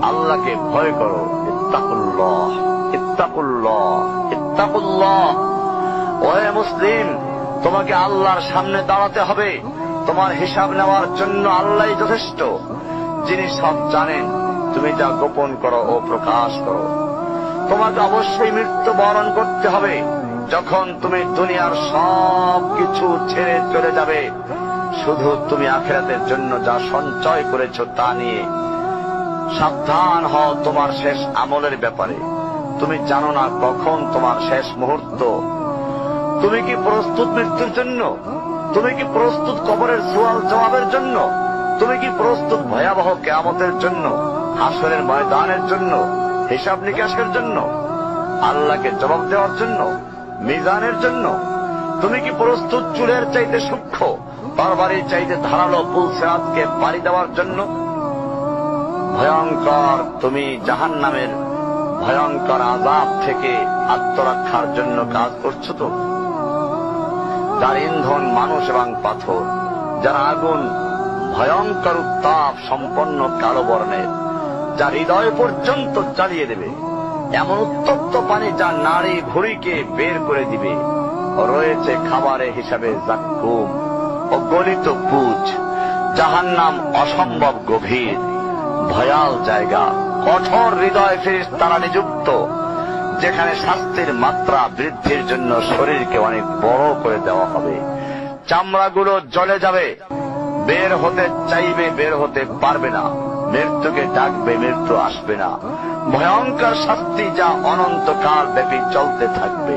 আল্লাহকে ভয় করো। ইত্তাকুল্লাহ, ইত্তাকুল্লাহ, ইত্তাকুল্লাহ। ওহে মুসলিম, তোমাকে আল্লাহর সামনে দাঁড়াতে হবে। তোমার হিসাব নেওয়ার জন্য আল্লাহই যথেষ্ট, যিনি সব জানেন। তুমি যা গোপন করো ও প্রকাশ করো। তোমাকে অবশ্যই মৃত্যু বরণ করতে হবে। যখন তুমি দুনিয়ার সব কিছু ছেড়ে চলে যাবে, শুধু তুমি আখিরাতের জন্য যা সঞ্চয় করেছ তা নিয়ে সাবধান হও তোমার শেষ আমলের ব্যাপারে। তুমি জানো না কখন তোমার শেষ মুহূর্ত। তুমি কি প্রস্তুত মৃত্যুর জন্য? তুমি কি প্রস্তুত কবরের সওয়াল জবাবের জন্য? তুমি কি প্রস্তুত ভয়াবহ কিয়ামতের জন্য, হাসরের ময়দানের জন্য, হিসাব নিকাশের জন্য, আল্লাহকে জবাব দেওয়ার জন্য, মিজানের জন্য? তুমি কি প্রস্তুত চুলের চাইতে সূক্ষ্ম, তরবারির চাইতে ধারালো পুল সিরাতকে পাড়ি দেওয়ার জন্য? ভয়ঙ্কর তুমি জাহান্নামের ভয়ঙ্কর আযাব থেকে আত্মরক্ষার জন্য কাজ করছো তো? যার ইন্ধন মানুষ এবং পাথর, যার আগুন ভয়ঙ্কর উত্তাপ সম্পন্ন কালো বর্ণের, যা হৃদয় পর্যন্ত জ্বালিয়ে দেবে, এমন উত্তপ্ত পানি যা নাড়ি ভুঁড়িকে বের করে দিবে। রয়েছে খাবারের হিসাবে জাক্কুম ও গলিত পুঁজ। জাহান্নাম অসম্ভব গভীর, ভয়াল জায়গা। কঠোর হৃদয় ফেরেশতারা নিযুক্ত, যেখানে শাস্তির মাত্রা বৃদ্ধির জন্য শরীরকে অনেক বড় করে দেওয়া হবে। চামড়াগুলো জ্বলে যাবে, বের হতে চাইবে, বের হতে পারবে না। মৃত্যুকে ডাকবে, মৃত্যু আসবে না। ভয়ঙ্কর শাস্তি যা অনন্তকাল ব্যাপী চলতে থাকবে।